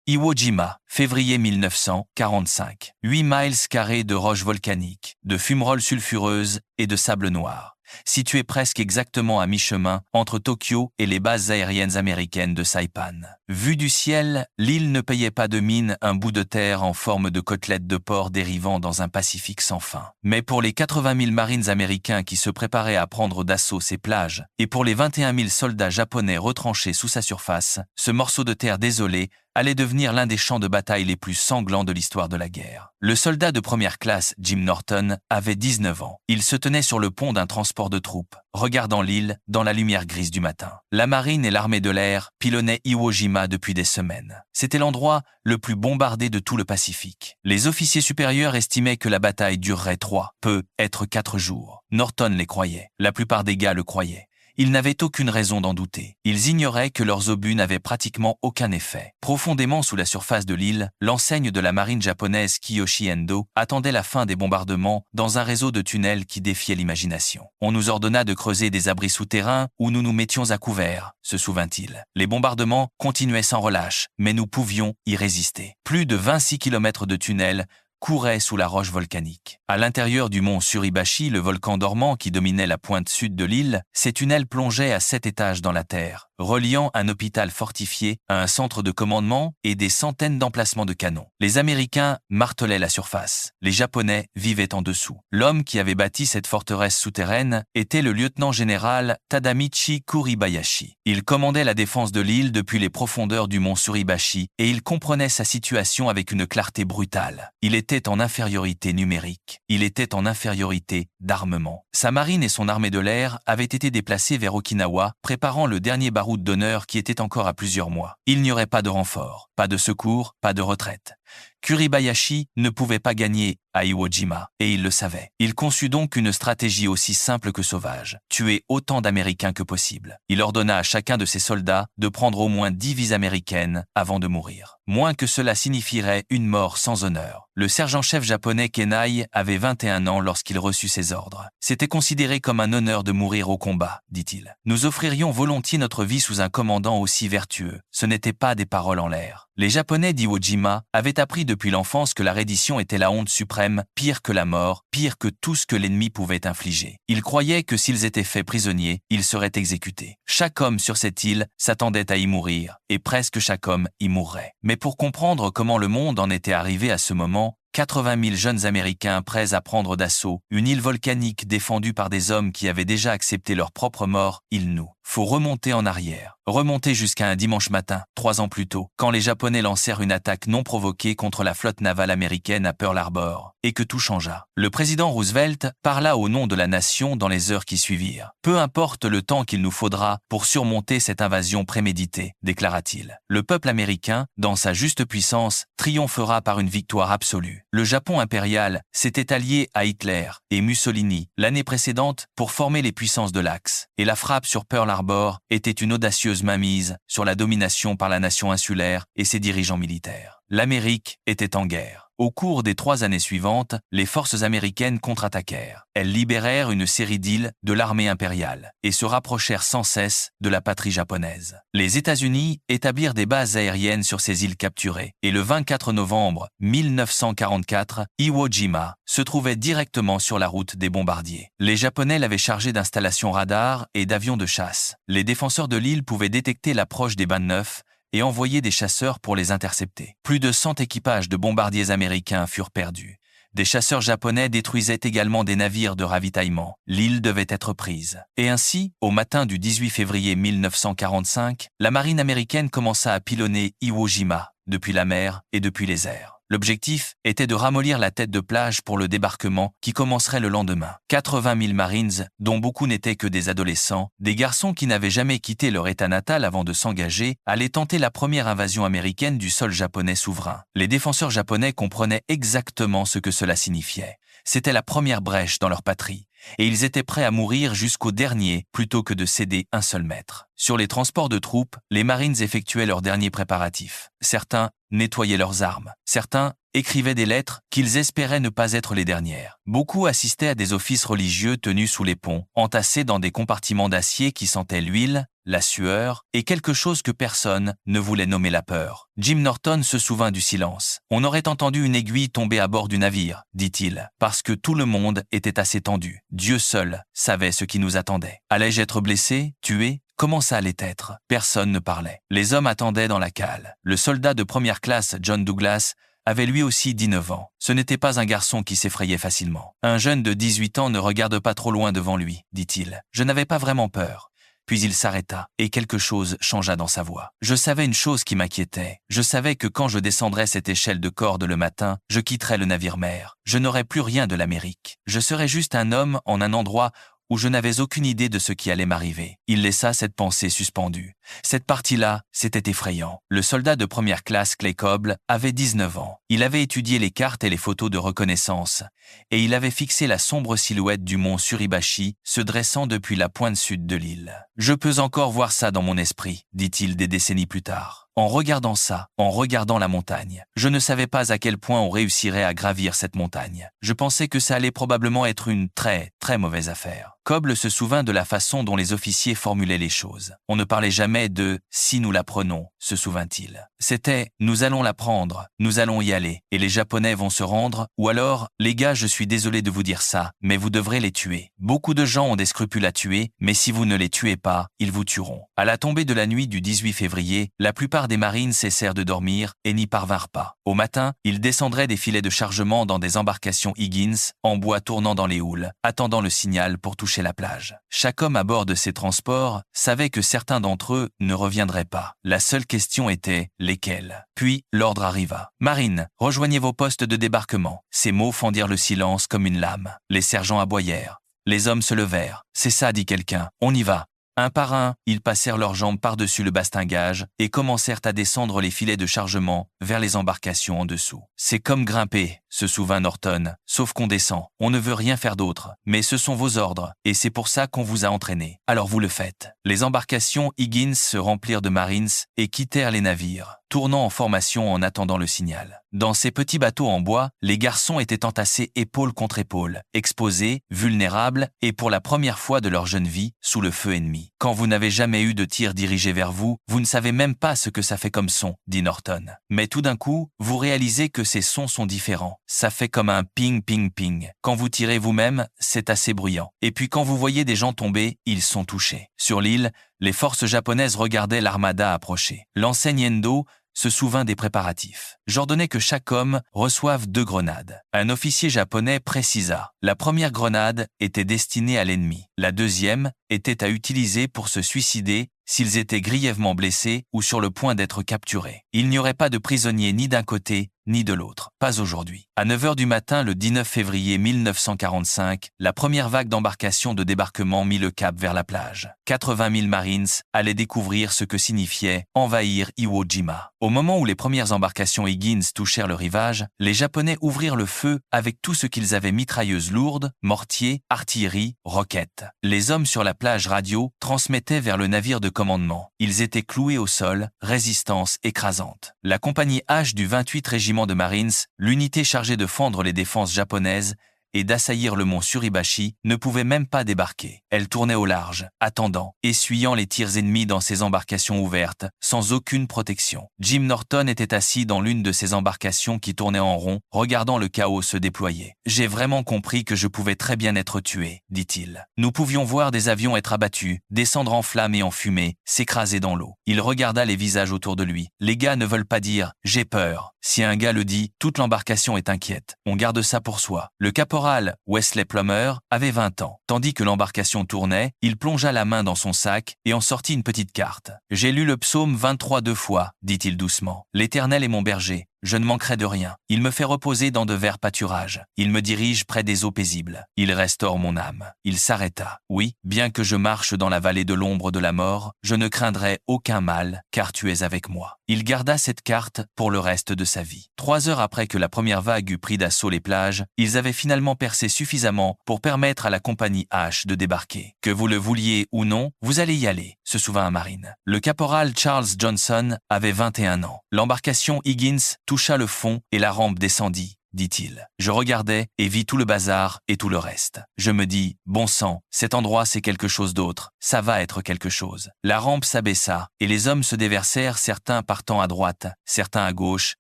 Iwo Jima, février 1945. 8 miles carrés de roches volcaniques, de fumerolles sulfureuses et de sable noir. Situé presque exactement à mi-chemin entre Tokyo et les bases aériennes américaines de Saipan. Vue du ciel, l'île ne payait pas de mine un bout de terre en forme de côtelette de porc dérivant dans un Pacifique sans fin. Mais pour les 80 000 marines américains qui se préparaient à prendre d'assaut ces plages, et pour les 21 000 soldats japonais retranchés sous sa surface, ce morceau de terre désolé allait devenir l'un des champs de bataille les plus sanglants de l'histoire de la guerre. Le soldat de première classe, Jim Norton, avait 19 ans. Il se tenait sur le pont d'un transport de troupes, regardant l'île dans la lumière grise du matin. La marine et l'armée de l'air pilonnaient Iwo Jima depuis des semaines. C'était l'endroit le plus bombardé de tout le Pacifique. Les officiers supérieurs estimaient que la bataille durerait 3, peut-être 4 jours. Norton les croyait. La plupart des gars le croyaient. Ils n'avaient aucune raison d'en douter. Ils ignoraient que leurs obus n'avaient pratiquement aucun effet. Profondément sous la surface de l'île, l'enseigne de la marine japonaise Kiyoshi Endo attendait la fin des bombardements dans un réseau de tunnels qui défiait l'imagination. On nous ordonna de creuser des abris souterrains où nous nous mettions à couvert, se souvint-il. Les bombardements continuaient sans relâche, mais nous pouvions y résister. Plus de 26 km de tunnels courait sous la roche volcanique. À l'intérieur du mont Suribachi, le volcan dormant qui dominait la pointe sud de l'île, ces tunnels plongeaient à 7 étages dans la terre, reliant un hôpital fortifié à un centre de commandement et des centaines d'emplacements de canons. Les Américains martelaient la surface. Les Japonais vivaient en dessous. L'homme qui avait bâti cette forteresse souterraine était le lieutenant-général Tadamichi Kuribayashi. Il commandait la défense de l'île depuis les profondeurs du mont Suribachi et il comprenait sa situation avec une clarté brutale. Il était en infériorité numérique. Il était en infériorité d'armement. Sa marine et son armée de l'air avaient été déplacées vers Okinawa, préparant le dernier baroud d'honneur qui était encore à plusieurs mois. Il n'y aurait pas de renfort, pas de secours, pas de retraite. Kuribayashi ne pouvait pas gagner à Iwo Jima, et il le savait. Il conçut donc une stratégie aussi simple que sauvage, tuer autant d'Américains que possible. Il ordonna à chacun de ses soldats de prendre au moins 10 vies américaines avant de mourir. Moins que cela signifierait une mort sans honneur. Le sergent-chef japonais Kenai avait 21 ans lorsqu'il reçut ses ordres. C'était considéré comme un honneur de mourir au combat, dit-il. Nous offririons volontiers notre vie sous un commandant aussi vertueux. Ce n'était pas des paroles en l'air. Les Japonais d'Iwo Jima avaient appris depuis l'enfance que la reddition était la honte suprême, pire que la mort, pire que tout ce que l'ennemi pouvait infliger. Ils croyaient que s'ils étaient faits prisonniers, ils seraient exécutés. Chaque homme sur cette île s'attendait à y mourir, et presque chaque homme y mourrait. Mais pour comprendre comment le monde en était arrivé à ce moment, 80 000 jeunes Américains prêts à prendre d'assaut une île volcanique défendue par des hommes qui avaient déjà accepté leur propre mort, il nous faut remonter en arrière. Remonter jusqu'à un dimanche matin, 3 ans plus tôt, quand les Japonais lancèrent une attaque non provoquée contre la flotte navale américaine à Pearl Harbor, et que tout changea. Le président Roosevelt parla au nom de la nation dans les heures qui suivirent. « Peu importe le temps qu'il nous faudra pour surmonter cette invasion préméditée », déclara-t-il. Le peuple américain, dans sa juste puissance, triomphera par une victoire absolue. Le Japon impérial s'était allié à Hitler et Mussolini l'année précédente pour former les puissances de l'Axe, et la frappe sur Pearl Harbor était une audacieuse mainmise sur la domination par la nation insulaire et ses dirigeants militaires. L'Amérique était en guerre. Au cours des 3 années suivantes, les forces américaines contre-attaquèrent. Elles libérèrent une série d'îles de l'armée impériale et se rapprochèrent sans cesse de la patrie japonaise. Les États-Unis établirent des bases aériennes sur ces îles capturées et le 24 novembre 1944, Iwo Jima se trouvait directement sur la route des bombardiers. Les Japonais l'avaient chargé d'installations radars et d'avions de chasse. Les défenseurs de l'île pouvaient détecter l'approche des bains de neuf et envoyer des chasseurs pour les intercepter. Plus de 100 équipages de bombardiers américains furent perdus. Des chasseurs japonais détruisaient également des navires de ravitaillement. L'île devait être prise. Et ainsi, au matin du 18 février 1945, la marine américaine commença à pilonner Iwo Jima, depuis la mer et depuis les airs. L'objectif était de ramollir la tête de plage pour le débarquement qui commencerait le lendemain. 80 000 Marines, dont beaucoup n'étaient que des adolescents, des garçons qui n'avaient jamais quitté leur état natal avant de s'engager, allaient tenter la première invasion américaine du sol japonais souverain. Les défenseurs japonais comprenaient exactement ce que cela signifiait. C'était la première brèche dans leur patrie, et ils étaient prêts à mourir jusqu'au dernier plutôt que de céder un seul mètre. Sur les transports de troupes, les Marines effectuaient leurs derniers préparatifs. Certains nettoyaient leurs armes, certains écrivaient des lettres qu'ils espéraient ne pas être les dernières. Beaucoup assistaient à des offices religieux tenus sous les ponts, entassés dans des compartiments d'acier qui sentaient l'huile, la sueur et quelque chose que personne ne voulait nommer la peur. Jim Norton se souvint du silence. On aurait entendu une aiguille tomber à bord du navire, dit-il, parce que tout le monde était assez tendu. Dieu seul savait ce qui nous attendait. Allais-je être blessé, tué? Comment ça allait être? Personne ne parlait. Les hommes attendaient dans la cale. Le soldat de première classe, John Douglas, avait lui aussi 19 ans. Ce n'était pas un garçon qui s'effrayait facilement. Un jeune de 18 ans ne regarde pas trop loin devant lui, dit-il. Je n'avais pas vraiment peur. Puis il s'arrêta, et quelque chose changea dans sa voix. Je savais une chose qui m'inquiétait. Je savais que quand je descendrais cette échelle de corde le matin, je quitterais le navire-mère. Je n'aurais plus rien de l'Amérique. Je serais juste un homme en un endroit où je n'avais aucune idée de ce qui allait m'arriver. Il laissa cette pensée suspendue. Cette partie-là, c'était effrayant. Le soldat de première classe Clay Coble avait 19 ans. Il avait étudié les cartes et les photos de reconnaissance, et il avait fixé la sombre silhouette du mont Suribachi se dressant depuis la pointe sud de l'île. « Je peux encore voir ça dans mon esprit », dit-il des décennies plus tard. En regardant ça, en regardant la montagne, je ne savais pas à quel point on réussirait à gravir cette montagne. Je pensais que ça allait probablement être une très, très mauvaise affaire. Coble se souvint de la façon dont les officiers formulaient les choses. On ne parlait jamais de « si nous la prenons », se souvint-il. C'était « nous allons la prendre, nous allons y aller, et les Japonais vont se rendre » ou alors « les gars, je suis désolé de vous dire ça, mais vous devrez les tuer. Beaucoup de gens ont des scrupules à tuer, mais si vous ne les tuez pas, ils vous tueront. » À la tombée de la nuit du 18 février, la plupart des marines cessèrent de dormir et n'y parvinrent pas. Au matin, ils descendraient des filets de chargement dans des embarcations Higgins, en bois tournant dans les houles, attendant le signal pour toucher la plage. Chaque homme à bord de ces transports savait que certains d'entre eux ne reviendraient pas. La seule question était lesquels. Puis l'ordre arriva. « Marine, rejoignez vos postes de débarquement. » Ces mots fendirent le silence comme une lame. Les sergents aboyèrent. Les hommes se levèrent. « C'est ça, dit quelqu'un. On y va. » Un par un, ils passèrent leurs jambes par-dessus le bastingage et commencèrent à descendre les filets de chargement vers les embarcations en dessous. « C'est comme grimper », se souvint Norton, « sauf qu'on descend. On ne veut rien faire d'autre. Mais ce sont vos ordres, et c'est pour ça qu'on vous a entraîné. Alors vous le faites. » Les embarcations Higgins se remplirent de Marines et quittèrent les navires, tournant en formation en attendant le signal. Dans ces petits bateaux en bois, les garçons étaient entassés épaule contre épaule, exposés, vulnérables et pour la première fois de leur jeune vie, sous le feu ennemi. « Quand vous n'avez jamais eu de tir dirigé vers vous, vous ne savez même pas ce que ça fait comme son, » dit Norton. Mais tout d'un coup, vous réalisez que ces sons sont différents. Ça fait comme un ping-ping-ping. Quand vous tirez vous-même, c'est assez bruyant. Et puis quand vous voyez des gens tomber, ils sont touchés. Sur l'île, les forces japonaises regardaient l'armada approcher. L'enseigne Endo se souvint des préparatifs. J'ordonnais que chaque homme reçoive 2 grenades. Un officier japonais précisa. La première grenade était destinée à l'ennemi. La deuxième était à utiliser pour se suicider s'ils étaient grièvement blessés ou sur le point d'être capturés. Il n'y aurait pas de prisonniers ni d'un côté ni de l'autre. Pas aujourd'hui. À 9 h du matin, le 19 février 1945, la première vague d'embarcations de débarquement mit le cap vers la plage. 80 000 Marines allaient découvrir ce que signifiait envahir Iwo Jima. Au moment où les premières embarcations Higgins touchèrent le rivage, les Japonais ouvrirent le feu avec tout ce qu'ils avaient: mitrailleuses lourdes, mortiers, artillerie, roquettes. Les hommes sur la plage radio transmettaient vers le navire de commandement. Ils étaient cloués au sol, résistance écrasante. La compagnie H du 28 régiment de Marines, l'unité chargée de fendre les défenses japonaises et d'assaillir le mont Suribachi, ne pouvait même pas débarquer. Elle tournait au large, attendant, essuyant les tirs ennemis dans ses embarcations ouvertes, sans aucune protection. Jim Norton était assis dans l'une de ces embarcations qui tournait en rond, regardant le chaos se déployer. « J'ai vraiment compris que je pouvais très bien être tué, » dit-il. Nous pouvions voir des avions être abattus, descendre en flammes et en fumée, s'écraser dans l'eau. Il regarda les visages autour de lui. Les gars ne veulent pas dire « j'ai peur ». Si un gars le dit, toute l'embarcation est inquiète. On garde ça pour soi. Le caporal Wesley Plummer avait 20 ans. Tandis que l'embarcation tournait, il plongea la main dans son sac et en sortit une petite carte. « J'ai lu le psaume 23 2 fois, dit-il doucement. « L'Éternel est mon berger. Je ne manquerai de rien. Il me fait reposer dans de verts pâturages. Il me dirige près des eaux paisibles. Il restaure mon âme. » Il s'arrêta. « Oui, bien que je marche dans la vallée de l'ombre de la mort, je ne craindrai aucun mal, car tu es avec moi. » Il garda cette carte pour le reste de sa vie. 3 heures après que la première vague eut pris d'assaut les plages, ils avaient finalement percé suffisamment pour permettre à la compagnie H de débarquer. « Que vous le vouliez ou non, vous allez y aller », se souvint un marine. Le caporal Charles Johnson avait 21 ans. L'embarcation Higgins toucha le fond et la rampe descendit, dit-il. Je regardais et vis tout le bazar et tout le reste. Je me dis, bon sang, cet endroit c'est quelque chose d'autre, ça va être quelque chose. La rampe s'abaissa et les hommes se déversèrent, certains partant à droite, certains à gauche,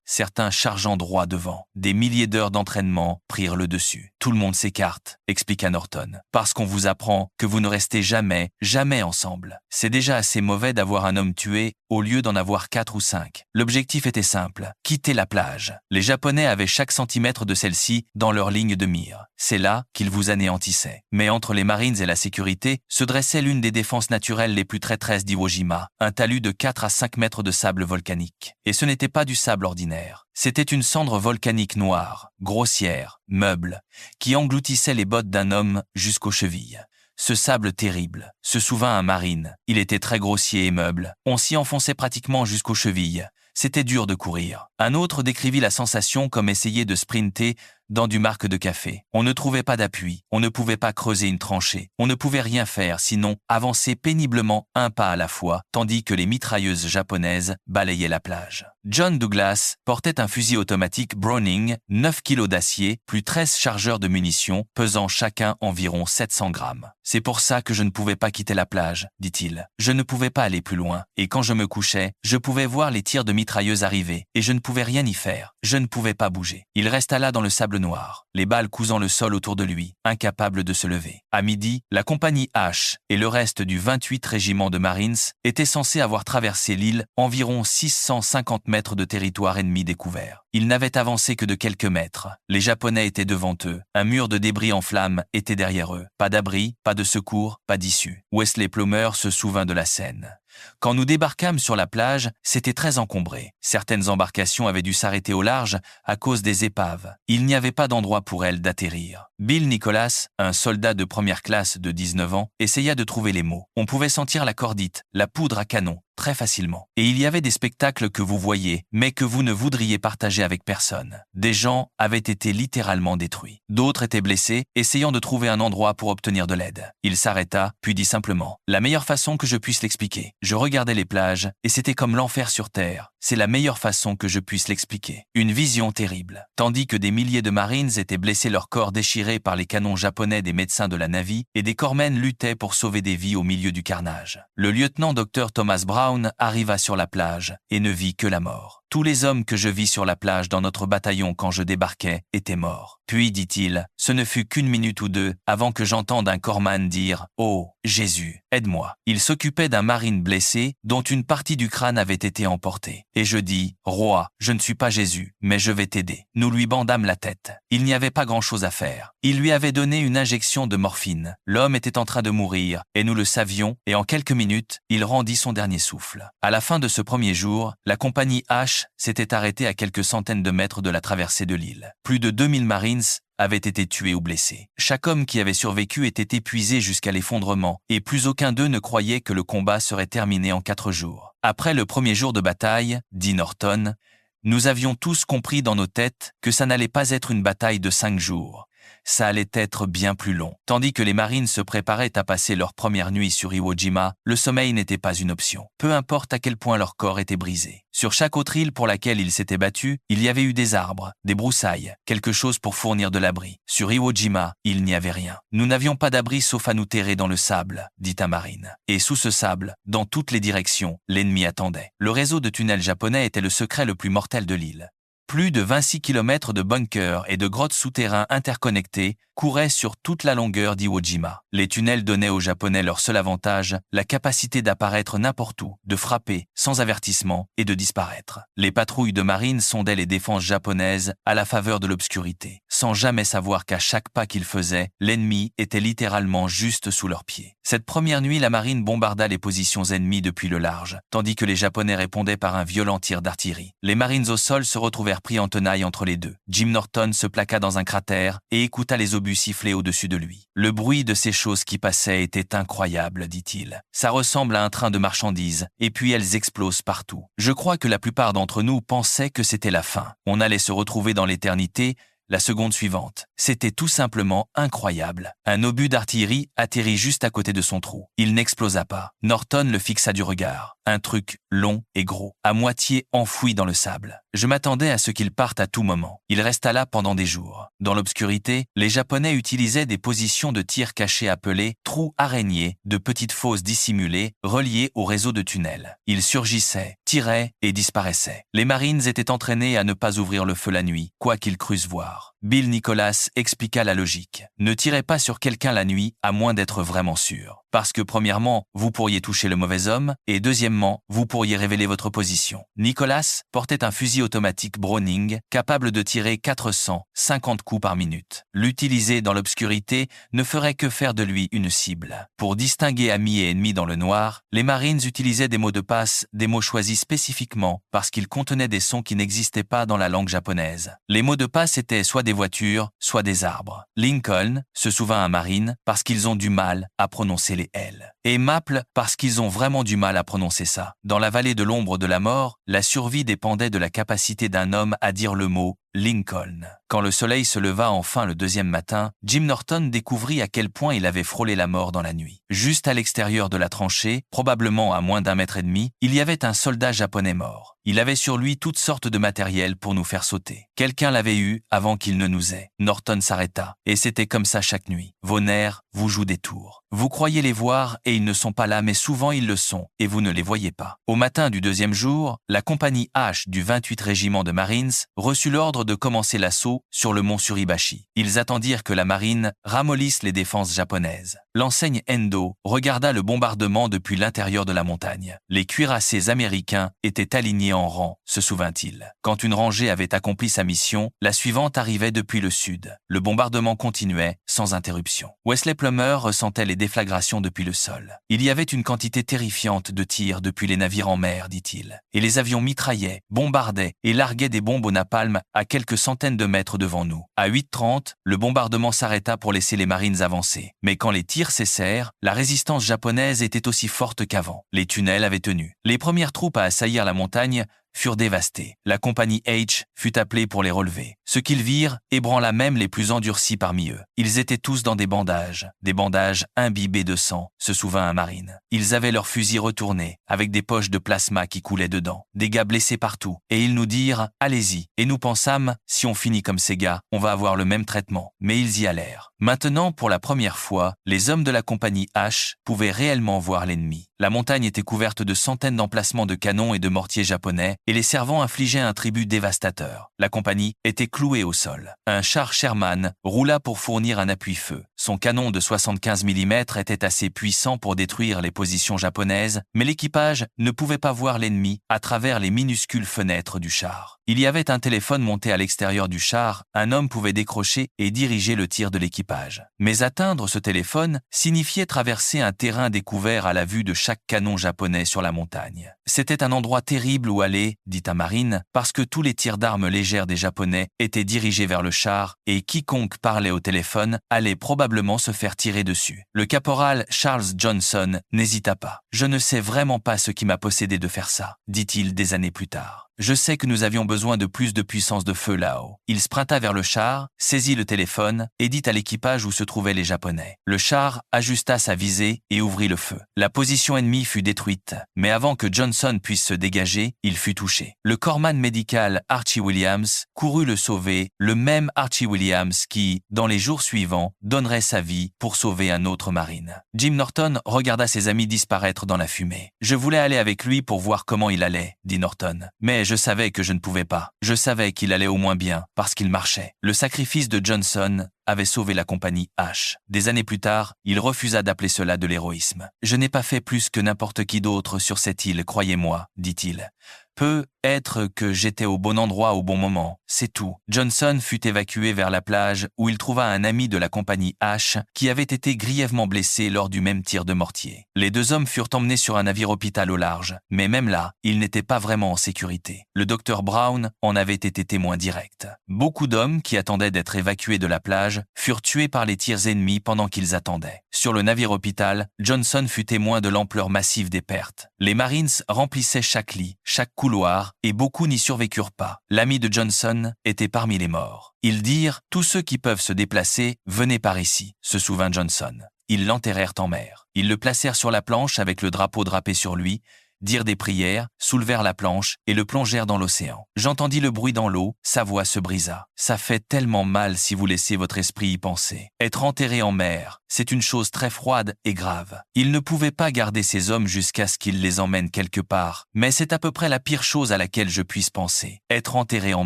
certains chargeant droit devant. Des milliers d'heures d'entraînement prirent le dessus. Tout le monde s'écarte, expliqua Norton, parce qu'on vous apprend que vous ne restez jamais, jamais ensemble. C'est déjà assez mauvais d'avoir un homme tué au lieu d'en avoir 4 ou 5. L'objectif était simple, quitter la plage. Les Japonais avaient chaque centimètre de celle-ci dans leur ligne de mire. C'est là qu'ils vous anéantissaient. Mais entre les Marines et la sécurité se dressait l'une des défenses naturelles les plus traîtresses d'Iwo Jima, un talus de 4 à 5 mètres de sable volcanique. Et ce n'était pas du sable ordinaire. C'était une cendre volcanique noire, grossière, meuble, qui engloutissait les bottes d'un homme jusqu'aux chevilles. Ce sable terrible, se souvint un marine. Il était très grossier et meuble. On s'y enfonçait pratiquement jusqu'aux chevilles. C'était dur de courir. Un autre décrivit la sensation comme essayer de sprinter dans du marc de café. On ne trouvait pas d'appui, on ne pouvait pas creuser une tranchée, on ne pouvait rien faire sinon avancer péniblement un pas à la fois, tandis que les mitrailleuses japonaises balayaient la plage. John Douglas portait un fusil automatique Browning, 9 kg d'acier, plus 13 chargeurs de munitions, pesant chacun environ 700 grammes. C'est pour ça que je ne pouvais pas quitter la plage, dit-il. Je ne pouvais pas aller plus loin, et quand je me couchais, je pouvais voir les tirs de mitrailleuses arriver, et je ne pouvais rien y faire. Je ne pouvais pas bouger. Il resta là dans le sable noir, les balles cousant le sol autour de lui, incapable de se lever. À midi, la compagnie H et le reste du 28 régiment de Marines étaient censés avoir traversé l'île, environ 650 mètres de territoire ennemi découvert. Ils n'avaient avancé que de quelques mètres. Les Japonais étaient devant eux. Un mur de débris en flammes était derrière eux. Pas d'abri, pas de secours, pas d'issue. Wesley Plummer se souvint de la scène. Quand nous débarquâmes sur la plage, c'était très encombré. Certaines embarcations avaient dû s'arrêter au large à cause des épaves. Il n'y avait pas d'endroit pour elles d'atterrir. Bill Nicholas, un soldat de première classe de 19 ans, essaya de trouver les mots. On pouvait sentir la cordite, la poudre à canon, très facilement. Et il y avait des spectacles que vous voyiez, mais que vous ne voudriez partager avec personne. Des gens avaient été littéralement détruits. D'autres étaient blessés, essayant de trouver un endroit pour obtenir de l'aide. Il s'arrêta, puis dit simplement « La meilleure façon que je puisse l'expliquer. Je regardais les plages, et c'était comme l'enfer sur Terre. C'est la meilleure façon que je puisse l'expliquer. Une vision terrible. Tandis que des milliers de Marines étaient blessés, leur corps déchirés par les canons japonais des médecins de la Navy, et des corpsmen luttaient pour sauver des vies au milieu du carnage. Le lieutenant Dr Thomas Brown arriva sur la plage et ne vit que la mort. Tous les hommes que je vis sur la plage dans notre bataillon quand je débarquais étaient morts. Puis, dit-il, ce ne fut qu'une minute ou deux avant que j'entende un corpsman dire « Oh, Jésus, aide-moi ». Il s'occupait d'un marine blessé dont une partie du crâne avait été emportée. Et je dis « Roi, je ne suis pas Jésus, mais je vais t'aider ». Nous lui bandâmes la tête. Il n'y avait pas grand-chose à faire. Il lui avait donné une injection de morphine. L'homme était en train de mourir, et nous le savions, et en quelques minutes, il rendit son dernier souffle. À la fin de ce premier jour, la compagnie H s'était arrêtée à quelques centaines de mètres de la traversée de l'île. Plus de 2000 Marines avaient été tués ou blessés. Chaque homme qui avait survécu était épuisé jusqu'à l'effondrement, et plus aucun d'eux ne croyait que le combat serait terminé en 4 jours. Après le premier jour de bataille, dit Norton, nous avions tous compris dans nos têtes que ça n'allait pas être une bataille de 5 jours. Ça allait être bien plus long. Tandis que les Marines se préparaient à passer leur première nuit sur Iwo Jima, le sommeil n'était pas une option. Peu importe à quel point leur corps était brisé. Sur chaque autre île pour laquelle ils s'étaient battus, il y avait eu des arbres, des broussailles, quelque chose pour fournir de l'abri. Sur Iwo Jima, il n'y avait rien. Nous n'avions pas d'abri sauf à nous terrer dans le sable, dit un marine. Et sous ce sable, dans toutes les directions, l'ennemi attendait. Le réseau de tunnels japonais était le secret le plus mortel de l'île. Plus de 26 km de bunkers et de grottes souterrains interconnectés couraient sur toute la longueur d'Iwo Jima. Les tunnels donnaient aux Japonais leur seul avantage, la capacité d'apparaître n'importe où, de frapper, sans avertissement, et de disparaître. Les patrouilles de marine sondaient les défenses japonaises à la faveur de l'obscurité, sans jamais savoir qu'à chaque pas qu'ils faisaient, l'ennemi était littéralement juste sous leurs pieds. Cette première nuit, la marine bombarda les positions ennemies depuis le large, tandis que les Japonais répondaient par un violent tir d'artillerie. Les marines au sol se retrouvèrent pris en tenaille entre les deux. Jim Norton se plaqua dans un cratère et écouta les obus siffler au-dessus de lui. Le bruit de ces choses qui passaient était incroyable, dit-il. Ça ressemble à un train de marchandises, et puis elles explosent partout. Je crois que la plupart d'entre nous pensaient que c'était la fin. On allait se retrouver dans l'éternité, la seconde suivante. C'était tout simplement incroyable. Un obus d'artillerie atterrit juste à côté de son trou. Il n'explosa pas. Norton le fixa du regard. un truc long et gros, à moitié enfoui dans le sable. Je m'attendais à ce qu'il parte à tout moment. Il resta là pendant des jours. Dans l'obscurité, les Japonais utilisaient des positions de tir cachées appelées trous araignées, de petites fosses dissimulées, reliées au réseau de tunnels. Ils surgissaient, tiraient et disparaissaient. Les Marines étaient entraînés à ne pas ouvrir le feu la nuit, quoi qu'ils crussent voir. Bill Nicholas expliqua la logique. Ne tirez pas sur quelqu'un la nuit, à moins d'être vraiment sûr. Parce que premièrement, vous pourriez toucher le mauvais homme, et deuxièmement, vous pourriez révéler votre position. Nicholas portait un fusil automatique Browning, capable de tirer 450 coups par minute. L'utiliser dans l'obscurité ne ferait que faire de lui une cible. Pour distinguer amis et ennemis dans le noir, les Marines utilisaient des mots de passe, des mots choisis spécifiquement parce qu'ils contenaient des sons qui n'existaient pas dans la langue japonaise. Les mots de passe étaient soit des voitures, soit des arbres. Lincoln se souvint un Marine parce qu'ils ont du mal à prononcer les L. Et Maple parce qu'ils ont vraiment du mal à prononcer ça. Dans la vallée de l'ombre de la mort, la survie dépendait de la capacité d'un homme à dire le mot Lincoln. Quand le soleil se leva enfin le deuxième matin, Jim Norton découvrit à quel point il avait frôlé la mort dans la nuit. Juste à l'extérieur de la tranchée, probablement à moins d'1,5 mètre, il y avait un soldat japonais mort. Il avait sur lui toutes sortes de matériel pour nous faire sauter. Quelqu'un l'avait eu avant qu'il ne nous ait. Norton s'arrêta, et c'était comme ça chaque nuit. Vos nerfs vous jouent des tours. Vous croyez les voir et ils ne sont pas là, mais souvent ils le sont, et vous ne les voyez pas. Au matin du deuxième jour, la compagnie H du 28 régiment de Marines reçut l'ordre de commencer l'assaut sur le mont Suribachi. Ils attendirent que la marine ramollisse les défenses japonaises. L'enseigne Endo regarda le bombardement depuis l'intérieur de la montagne. Les cuirassés américains étaient alignés en rang, se souvint-il. Quand une rangée avait accompli sa mission, la suivante arrivait depuis le sud. Le bombardement continuait sans interruption. Wesley Plummer ressentait les déflagrations depuis le sol. Il y avait une quantité terrifiante de tirs depuis les navires en mer, dit-il. Et les avions mitraillaient, bombardaient et larguaient des bombes au napalm à quelques centaines de mètres devant nous. À 8h30, le bombardement s'arrêta pour laisser les marines avancer. Mais quand les tirs cessèrent, la résistance japonaise était aussi forte qu'avant. Les tunnels avaient tenu. Les premières troupes à assaillir la montagne furent dévastés. La compagnie H fut appelée pour les relever. Ce qu'ils virent ébranla même les plus endurcis parmi eux. Ils étaient tous dans des bandages imbibés de sang, se souvint un marine. Ils avaient leurs fusils retournés, avec des poches de plasma qui coulaient dedans, des gars blessés partout, et ils nous dirent « Allez-y ». Et nous pensâmes « Si on finit comme ces gars, on va avoir le même traitement ». Mais ils y allèrent. Maintenant, pour la première fois, les hommes de la compagnie H pouvaient réellement voir l'ennemi. La montagne était couverte de centaines d'emplacements de canons et de mortiers japonais, et les servants infligeaient un tribut dévastateur. La compagnie était clouée au sol. Un char Sherman roula pour fournir un appui-feu. Son canon de 75 mm était assez puissant pour détruire les positions japonaises, mais l'équipage ne pouvait pas voir l'ennemi à travers les minuscules fenêtres du char. Il y avait un téléphone monté à l'extérieur du char, un homme pouvait décrocher et diriger le tir de l'équipage. Mais atteindre ce téléphone signifiait traverser un terrain découvert à la vue de chaque canon japonais sur la montagne. C'était un endroit terrible où aller, dit un marine, parce que tous les tirs d'armes légères des Japonais étaient dirigés vers le char et quiconque parlait au téléphone allait probablement se faire tirer dessus. Le caporal Charles Johnson n'hésita pas. « Je ne sais vraiment pas ce qui m'a possédé de faire ça », dit-il des années plus tard. Je sais que nous avions besoin de plus de puissance de feu là-haut. Il sprinta vers le char, saisit le téléphone et dit à l'équipage où se trouvaient les Japonais. Le char ajusta sa visée et ouvrit le feu. La position ennemie fut détruite, mais avant que Johnson puisse se dégager, il fut touché. Le corpsman médical Archie Williams courut le sauver, le même Archie Williams qui, dans les jours suivants, donnerait sa vie pour sauver un autre marine. Jim Norton regarda ses amis disparaître dans la fumée. « Je voulais aller avec lui pour voir comment il allait, » dit Norton. « Mais je savais que je ne pouvais pas. Je savais qu'il allait au moins bien, parce qu'il marchait. » Le sacrifice de Johnson avait sauvé la compagnie H. Des années plus tard, il refusa d'appeler cela de l'héroïsme. « Je n'ai pas fait plus que n'importe qui d'autre sur cette île, croyez-moi, » dit-il. Peut être que j'étais au bon endroit au bon moment, c'est tout. Johnson fut évacué vers la plage où il trouva un ami de la compagnie H qui avait été grièvement blessé lors du même tir de mortier. Les deux hommes furent emmenés sur un navire hôpital au large, mais même là, ils n'étaient pas vraiment en sécurité. Le docteur Brown en avait été témoin direct. Beaucoup d'hommes qui attendaient d'être évacués de la plage furent tués par les tirs ennemis pendant qu'ils attendaient. Sur le navire hôpital, Johnson fut témoin de l'ampleur massive des pertes. Les Marines remplissaient chaque lit, chaque couloir, et beaucoup n'y survécurent pas. L'ami de Johnson était parmi les morts. Ils dirent « Tous ceux qui peuvent se déplacer, venez par ici », se souvint Johnson. Ils l'enterrèrent en mer. Ils le placèrent sur la planche avec le drapeau drapé sur lui, dirent des prières, soulevèrent la planche et le plongèrent dans l'océan. J'entendis le bruit dans l'eau, sa voix se brisa. Ça fait tellement mal si vous laissez votre esprit y penser. Être enterré en mer, c'est une chose très froide et grave. Il ne pouvait pas garder ces hommes jusqu'à ce qu'il les emmène quelque part, mais c'est à peu près la pire chose à laquelle je puisse penser. Être enterré en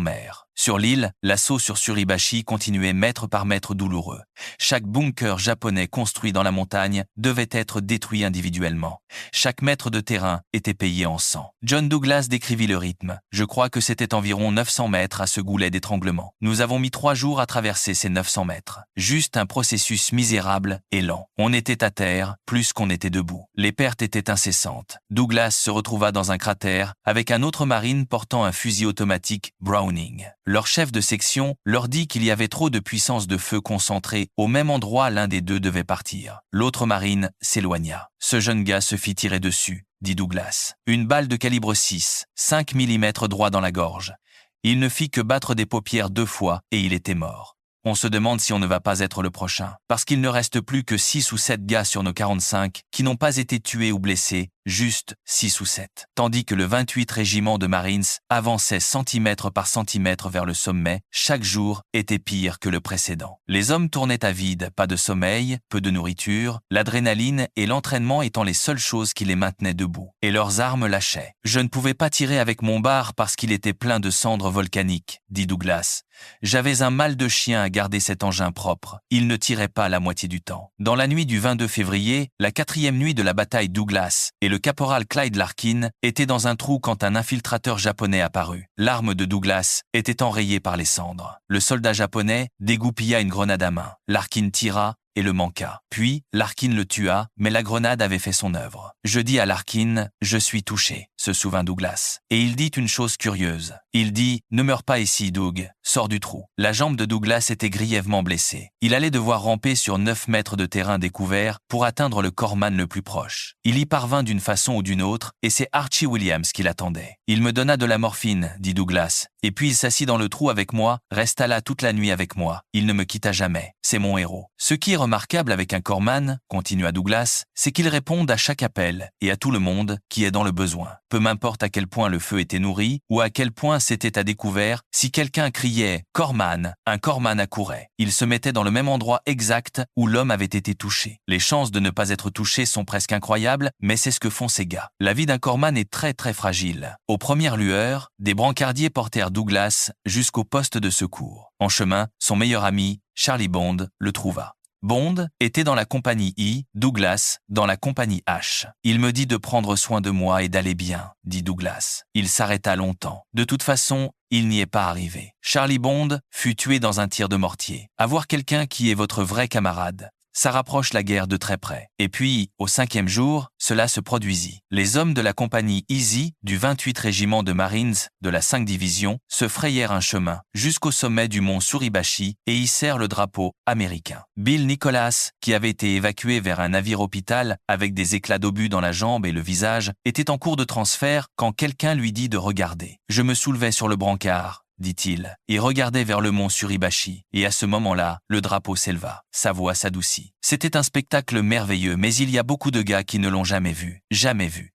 mer. Sur l'île, l'assaut sur Suribachi continuait mètre par mètre douloureux. Chaque bunker japonais construit dans la montagne devait être détruit individuellement. Chaque mètre de terrain était payé en sang. John Douglas décrivit le rythme. Je crois que c'était environ 900 mètres à ce goulet d'étranglement. Nous avons mis 3 jours à traverser ces 900 mètres. Juste un processus misérable et lent. On était à terre plus qu'on était debout. Les pertes étaient incessantes. Douglas se retrouva dans un cratère avec un autre marine portant un fusil automatique Browning. Leur chef de section leur dit qu'il y avait trop de puissance de feu concentrée au même endroit, l'un des deux devait partir. L'autre marine s'éloigna. Ce jeune gars se fit tirer dessus, dit Douglas. Une balle de calibre 6, 5 mm droit dans la gorge. Il ne fit que battre des paupières 2 fois et il était mort. On se demande si on ne va pas être le prochain, parce qu'il ne reste plus que 6 ou 7 gars sur nos 45 qui n'ont pas été tués ou blessés, juste 6 ou 7. Tandis que le 28 régiment de Marines avançait centimètre par centimètre vers le sommet, chaque jour était pire que le précédent. Les hommes tournaient à vide, pas de sommeil, peu de nourriture, l'adrénaline et l'entraînement étant les seules choses qui les maintenaient debout. Et leurs armes lâchaient. Je ne pouvais pas tirer avec mon bar parce qu'il était plein de cendres volcaniques, dit Douglas. J'avais un mal de chien à garder cet engin propre. Il ne tirait pas la moitié du temps. Dans la nuit du 22 février, la 4e nuit de la bataille, Douglas et le caporal Clyde Larkin étaient dans un trou quand un infiltrateur japonais apparut. L'arme de Douglas était enrayée par les cendres. Le soldat japonais dégoupilla une grenade à main. Larkin tira et le manqua. Puis, Larkin le tua, mais la grenade avait fait son œuvre. Je dis à Larkin, je suis touché, se souvint Douglas. Et il dit une chose curieuse. Il dit, ne meurs pas ici, Doug, sors du trou. La jambe de Douglas était grièvement blessée. Il allait devoir ramper sur 9 mètres de terrain découvert pour atteindre le corpsman le plus proche. Il y parvint d'une façon ou d'une autre, et c'est Archie Williams qui l'attendait. Il me donna de la morphine, dit Douglas, et puis il s'assit dans le trou avec moi, resta là toute la nuit avec moi. Il ne me quitta jamais. C'est mon héros. Ce qui est remarquable avec un corpsman, continua Douglas, c'est qu'il réponde à chaque appel et à tout le monde qui est dans le besoin. Peu m'importe à quel point le feu était nourri ou à quel point c'était à découvert, si quelqu'un criait « Corpsman », un corpsman accourait. Il se mettait dans le même endroit exact où l'homme avait été touché. Les chances de ne pas être touché sont presque incroyables, mais c'est ce que font ces gars. La vie d'un corpsman est très très fragile. Aux premières lueurs, des brancardiers portèrent Douglas jusqu'au poste de secours. En chemin, son meilleur ami, Charlie Bond, le trouva. Bond était dans la compagnie I, Douglas dans la compagnie H. Il me dit de prendre soin de moi et d'aller bien, dit Douglas. Il s'arrêta longtemps. De toute façon, il n'y est pas arrivé. Charlie Bond fut tué dans un tir de mortier. Avoir quelqu'un qui est votre vrai camarade, ça rapproche la guerre de très près. Et puis, au 5e jour, cela se produisit. Les hommes de la compagnie Easy, du 28 régiment de Marines, de la 5 division, se frayèrent un chemin jusqu'au sommet du mont Suribachi et hissèrent le drapeau américain. Bill Nicholas, qui avait été évacué vers un navire hôpital avec des éclats d'obus dans la jambe et le visage, était en cours de transfert quand quelqu'un lui dit de regarder. Je me soulevais sur le brancard, dit-il, et regardait vers le mont Suribachi. Et à ce moment-là, le drapeau s'éleva. Sa voix s'adoucit. C'était un spectacle merveilleux, mais il y a beaucoup de gars qui ne l'ont jamais vu,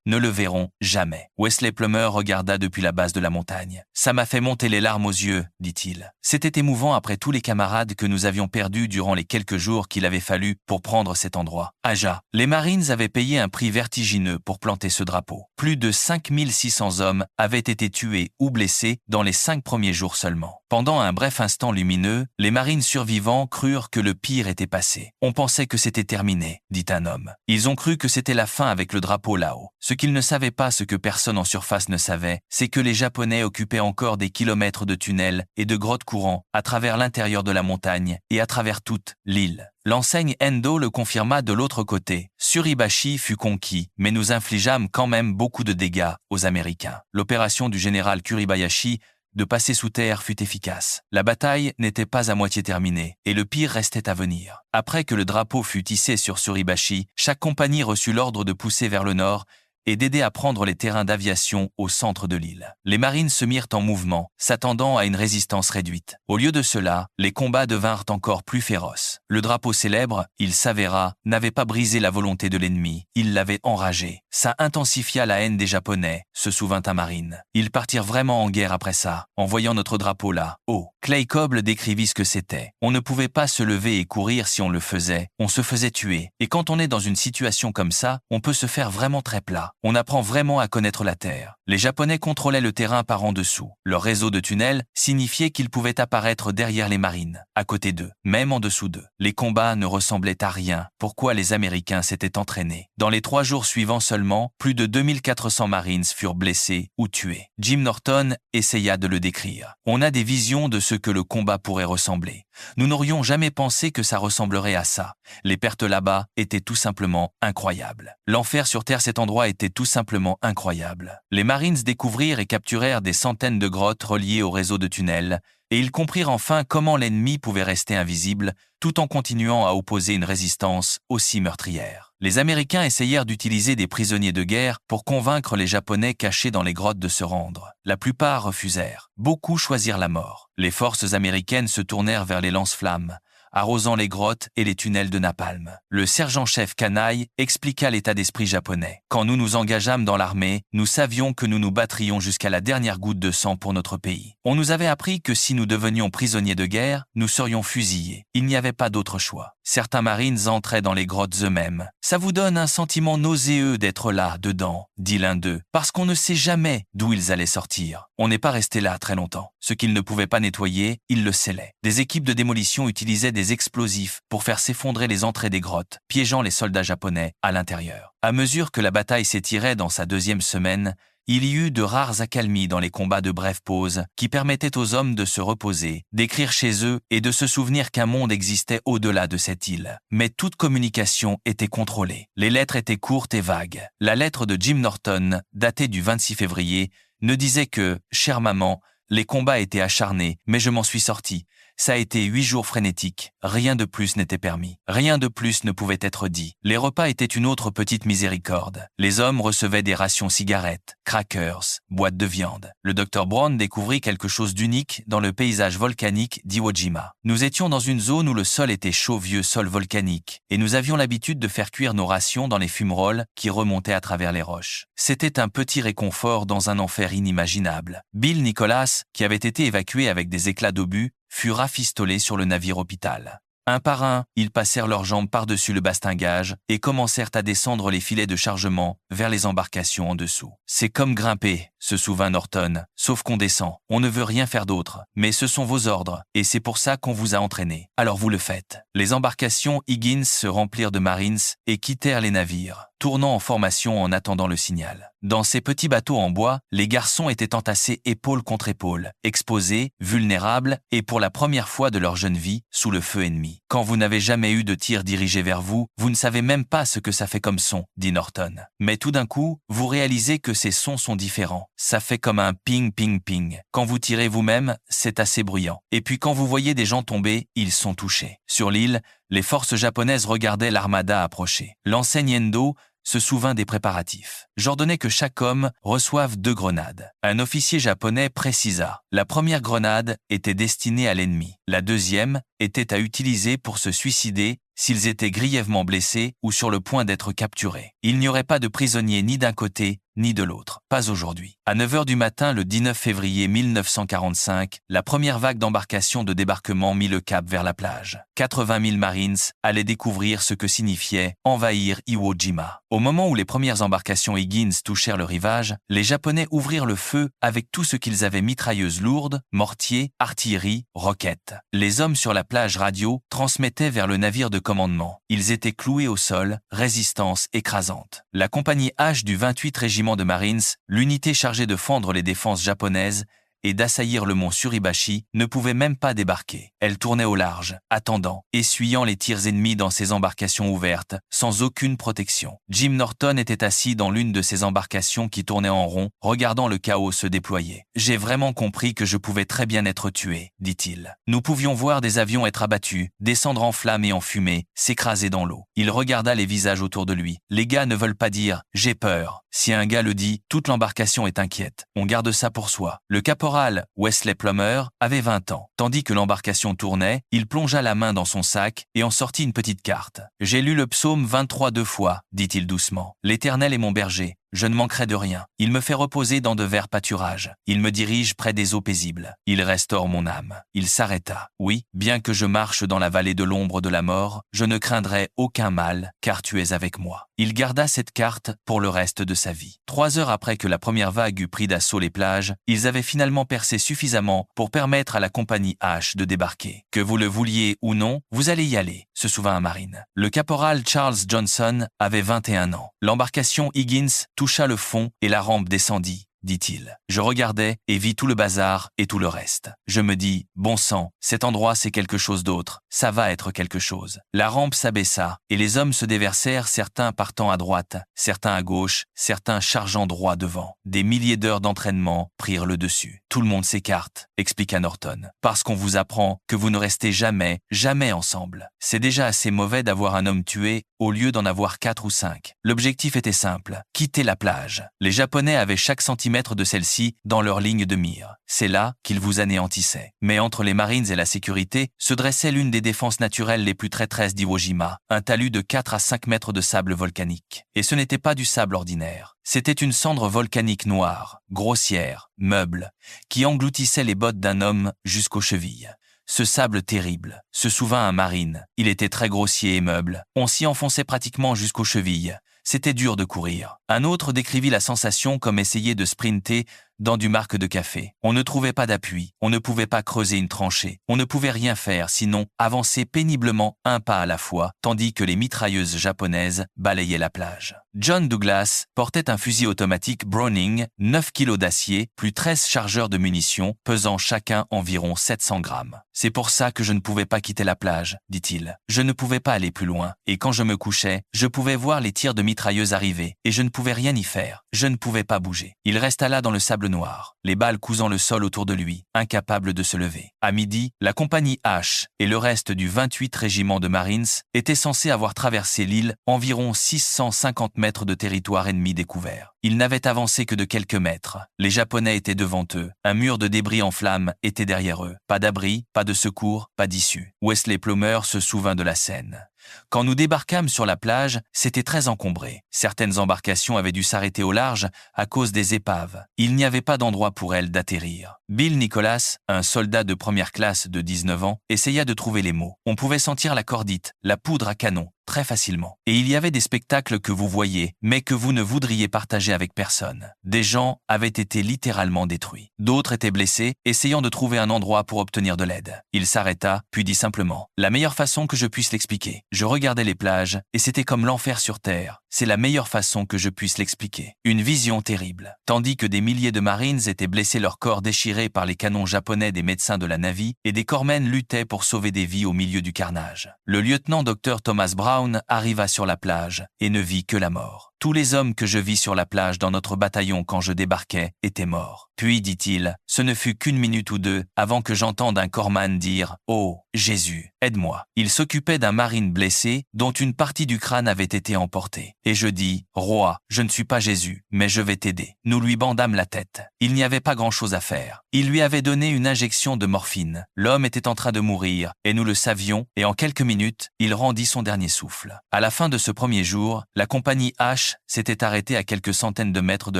ne le verront jamais. Wesley Plummer regarda depuis la base de la montagne. Ça m'a fait monter les larmes aux yeux, dit-il. C'était émouvant après tous les camarades que nous avions perdus durant les quelques jours qu'il avait fallu pour prendre cet endroit. Aja, les Marines avaient payé un prix vertigineux pour planter ce drapeau. Plus de 5600 hommes avaient été tués ou blessés dans les 5 premiers jours seulement. Pendant un bref instant lumineux, les marines survivants crurent que le pire était passé. On pensait que c'était terminé, dit un homme. Ils ont cru que c'était la fin avec le drapeau là-haut. Ce qu'ils ne savaient pas, ce que personne en surface ne savait, c'est que les Japonais occupaient encore des kilomètres de tunnels et de grottes courants à travers l'intérieur de la montagne et à travers toute l'île. L'enseigne Endo le confirma de l'autre côté. Suribachi fut conquis, mais nous infligeâmes quand même beaucoup de dégâts aux Américains. L'opération du général Kuribayashi de passer sous terre fut efficace. La bataille n'était pas à moitié terminée, et le pire restait à venir. Après que le drapeau fut hissé sur Suribachi, chaque compagnie reçut l'ordre de pousser vers le nord et d'aider à prendre les terrains d'aviation au centre de l'île. Les marines se mirent en mouvement, s'attendant à une résistance réduite. Au lieu de cela, les combats devinrent encore plus féroces. Le drapeau célèbre, il s'avéra, n'avait pas brisé la volonté de l'ennemi, il l'avait enragé. Ça intensifia la haine des Japonais, se souvint un marine. Ils partirent vraiment en guerre après ça, en voyant notre drapeau là. Oh, Clay Coble décrivit ce que c'était. On ne pouvait pas se lever et courir si on le faisait, on se faisait tuer. Et quand on est dans une situation comme ça, on peut se faire vraiment très plat. On apprend vraiment à connaître la terre. Les Japonais contrôlaient le terrain par en dessous. Leur réseau de tunnels signifiait qu'ils pouvaient apparaître derrière les marines, à côté d'eux, même en dessous d'eux. Les combats ne ressemblaient à rien. Pourquoi les Américains s'étaient entraînés? Dans les 3 jours suivants seulement, plus de 2400 Marines furent blessés ou tués. Jim Norton essaya de le décrire. On a des visions de ce que le combat pourrait ressembler. Nous n'aurions jamais pensé que ça ressemblerait à ça. Les pertes là-bas étaient tout simplement incroyables. L'enfer sur Terre, cet endroit était tout simplement incroyable. Les Marines découvrirent et capturèrent des centaines de grottes reliées au réseau de tunnels, et ils comprirent enfin comment l'ennemi pouvait rester invisible tout en continuant à opposer une résistance aussi meurtrière. Les Américains essayèrent d'utiliser des prisonniers de guerre pour convaincre les Japonais cachés dans les grottes de se rendre. La plupart refusèrent. Beaucoup choisirent la mort. Les forces américaines se tournèrent vers les lance-flammes, arrosant les grottes et les tunnels de napalm. Le sergent-chef Kanai expliqua l'état d'esprit japonais. Quand nous nous engageâmes dans l'armée, nous savions que nous nous battrions jusqu'à la dernière goutte de sang pour notre pays. On nous avait appris que si nous devenions prisonniers de guerre, nous serions fusillés. Il n'y avait pas d'autre choix. Certains marines entraient dans les grottes eux-mêmes. Ça vous donne un sentiment nauséeux d'être là, dedans, dit l'un d'eux, parce qu'on ne sait jamais d'où ils allaient sortir. On n'est pas resté là très longtemps. Ce qu'ils ne pouvaient pas nettoyer, ils le scellaient. Des équipes de démolition utilisaient des explosifs pour faire s'effondrer les entrées des grottes, piégeant les soldats japonais à l'intérieur. À mesure que la bataille s'étirait dans sa 2e semaine, il y eut de rares accalmies dans les combats de brève pause qui permettaient aux hommes de se reposer, d'écrire chez eux et de se souvenir qu'un monde existait au-delà de cette île. Mais toute communication était contrôlée. Les lettres étaient courtes et vagues. La lettre de Jim Norton, datée du 26 février, ne disait que « Chère maman, les combats étaient acharnés, mais je m'en suis sorti. Ça a été 8 jours frénétiques. Rien de plus n'était permis. Rien de plus ne pouvait être dit. Les repas étaient une autre petite miséricorde. Les hommes recevaient des rations cigarettes, crackers, boîtes de viande. Le docteur Brown découvrit quelque chose d'unique dans le paysage volcanique d'Iwo Jima. Nous étions dans une zone où le sol était chaud, vieux sol volcanique, et nous avions l'habitude de faire cuire nos rations dans les fumerolles qui remontaient à travers les roches. C'était un petit réconfort dans un enfer inimaginable. Bill Nicholas, qui avait été évacué avec des éclats d'obus, fut rafistolé sur le navire hôpital. Un par un, ils passèrent leurs jambes par-dessus le bastingage et commencèrent à descendre les filets de chargement vers les embarcations en dessous. C'est comme grimper, se souvint Norton, sauf qu'on descend. On ne veut rien faire d'autre, mais ce sont vos ordres, et c'est pour ça qu'on vous a entraîné. Alors vous le faites. Les embarcations Higgins se remplirent de Marines et quittèrent les navires, tournant en formation en attendant le signal. Dans ces petits bateaux en bois, les garçons étaient entassés épaule contre épaule, exposés, vulnérables et pour la première fois de leur jeune vie, sous le feu ennemi. Quand vous n'avez jamais eu de tir dirigé vers vous, vous ne savez même pas ce que ça fait comme son, dit Norton. Mais tout d'un coup, vous réalisez que ces sons sont différents. Ça fait comme un ping-ping-ping. Quand vous tirez vous-même, c'est assez bruyant. Et puis quand vous voyez des gens tomber, ils sont touchés. Sur l'île, les forces japonaises regardaient l'armada approcher. L'enseigne Endo se souvint des préparatifs. J'ordonnais que chaque homme reçoive 2 grenades. Un officier japonais précisa. La première grenade était destinée à l'ennemi. La deuxième était à utiliser pour se suicider s'ils étaient grièvement blessés ou sur le point d'être capturés. Il n'y aurait pas de prisonniers ni d'un côté ni de l'autre. Pas aujourd'hui. À 9 h du matin, le 19 février 1945, la première vague d'embarcations de débarquement mit le cap vers la plage. 80 000 Marines allaient découvrir ce que signifiait envahir Iwo Jima. Au moment où les premières embarcations Higgins touchèrent le rivage, les Japonais ouvrirent le feu avec tout ce qu'ils avaient: mitrailleuses lourdes, mortiers, artillerie, roquettes. Les hommes sur la plage radio transmettaient vers le navire de commandement. Ils étaient cloués au sol, résistance écrasante. La compagnie H du 28 régiment de Marines, l'unité chargée de fendre les défenses japonaises et d'assaillir le mont Suribachi, ne pouvait même pas débarquer. Elle tournait au large, attendant, essuyant les tirs ennemis dans ses embarcations ouvertes, sans aucune protection. Jim Norton était assis dans l'une de ces embarcations qui tournait en rond, regardant le chaos se déployer. « J'ai vraiment compris que je pouvais très bien être tué, » dit-il. Nous pouvions voir des avions être abattus, descendre en flammes et en fumée, s'écraser dans l'eau. Il regarda les visages autour de lui. Les gars ne veulent pas dire « j'ai peur ». Si un gars le dit, toute l'embarcation est inquiète. On garde ça pour soi. Le caporal, Wesley Plummer, avait 20 ans. Tandis que l'embarcation tournait, il plongea la main dans son sac et en sortit une petite carte. « J'ai lu le psaume 23 2 fois, dit-il doucement. L'Éternel est mon berger. Je ne manquerai de rien. Il me fait reposer dans de verts pâturages. Il me dirige près des eaux paisibles. Il restaure mon âme. » Il s'arrêta. « Oui, bien que je marche dans la vallée de l'ombre de la mort, je ne craindrai aucun mal, car tu es avec moi. » Il garda cette carte pour le reste de sa vie. 3 heures après que la première vague eut pris d'assaut les plages, ils avaient finalement percé suffisamment pour permettre à la compagnie H de débarquer. « Que vous le vouliez ou non, vous allez y aller », se souvint un marine. Le caporal Charles Johnson avait 21 ans. L'embarcation Higgins toucha le fond et la rampe descendit, dit-il. Je regardais et vis tout le bazar et tout le reste. Je me dis, bon sang, cet endroit c'est quelque chose d'autre, ça va être quelque chose. La rampe s'abaissa et les hommes se déversèrent, certains partant à droite, certains à gauche, certains chargeant droit devant. Des milliers d'heures d'entraînement prirent le dessus. Tout le monde s'écarte, expliqua Norton, parce qu'on vous apprend que vous ne restez jamais, jamais ensemble. C'est déjà assez mauvais d'avoir un homme tué au lieu d'en avoir 4 ou 5. L'objectif était simple, quitter la plage. Les Japonais avaient chaque centimètre de celle-ci dans leur ligne de mire. C'est là qu'ils vous anéantissaient. Mais entre les Marines et la sécurité se dressait l'une des défenses naturelles les plus traîtresses d'Iwo Jima, un talus de 4 à 5 mètres de sable volcanique. Et ce n'était pas du sable ordinaire. C'était une cendre volcanique noire, grossière, meuble, qui engloutissait les bottes d'un homme jusqu'aux chevilles. Ce sable terrible, se souvint un marine. Il était très grossier et meuble. On s'y enfonçait pratiquement jusqu'aux chevilles. C'était dur de courir. Un autre décrivit la sensation comme essayer de sprinter dans du marc de café. On ne trouvait pas d'appui, on ne pouvait pas creuser une tranchée, on ne pouvait rien faire sinon avancer péniblement un pas à la fois, tandis que les mitrailleuses japonaises balayaient la plage. John Douglas portait un fusil automatique Browning, 9 kg d'acier, plus 13 chargeurs de munitions, pesant chacun environ 700 grammes. « C'est pour ça que je ne pouvais pas quitter la plage, » dit-il. « Je ne pouvais pas aller plus loin, et quand je me couchais, je pouvais voir les tirs de mitrailleuses arriver, et je ne pouvais rien y faire. Je ne pouvais pas bouger. Il resta là dans le sable noir, les balles cousant le sol autour de lui, incapable de se lever. À midi, la compagnie H et le reste du 28 régiment de Marines étaient censés avoir traversé l'île, environ 650 mètres de territoire ennemi découvert. Ils n'avaient avancé que de quelques mètres. Les Japonais étaient devant eux. Un mur de débris en flammes était derrière eux. Pas d'abri, pas de secours, pas d'issue. Wesley Plummer se souvint de la scène. Quand nous débarquâmes sur la plage, c'était très encombré. Certaines embarcations avaient dû s'arrêter au large à cause des épaves. Il n'y avait pas d'endroit pour elles d'atterrir. Bill Nicholas, un soldat de première classe de 19 ans, essaya de trouver les mots. On pouvait sentir la cordite, la poudre à canon, très facilement. Et il y avait des spectacles que vous voyiez, mais que vous ne voudriez partager avec personne. Des gens avaient été littéralement détruits. D'autres étaient blessés, essayant de trouver un endroit pour obtenir de l'aide. Il s'arrêta, puis dit simplement « La meilleure façon que je puisse l'expliquer. Je regardais les plages, et c'était comme l'enfer sur terre. C'est la meilleure façon que je puisse l'expliquer. Une vision terrible. Tandis que des milliers de Marines étaient blessés, leurs corps déchirés par les canons japonais des médecins de la Navy, et des corpsmen luttaient pour sauver des vies au milieu du carnage. Le lieutenant Dr Thomas Brown arriva sur la plage et ne vit que la mort. Tous les hommes que je vis sur la plage dans notre bataillon quand je débarquais étaient morts. Puis, dit-il, ce ne fut qu'une minute ou deux avant que j'entende un corpsman dire « Oh, Jésus, aide-moi ». Il s'occupait d'un marine blessé dont une partie du crâne avait été emportée. Et je dis « Roi, je ne suis pas Jésus, mais je vais t'aider ». Nous lui bandâmes la tête. Il n'y avait pas grand-chose à faire. Il lui avait donné une injection de morphine. L'homme était en train de mourir, et nous le savions, et en quelques minutes, il rendit son dernier souffle. À la fin de ce premier jour, la compagnie H s'était arrêtée à quelques centaines de mètres de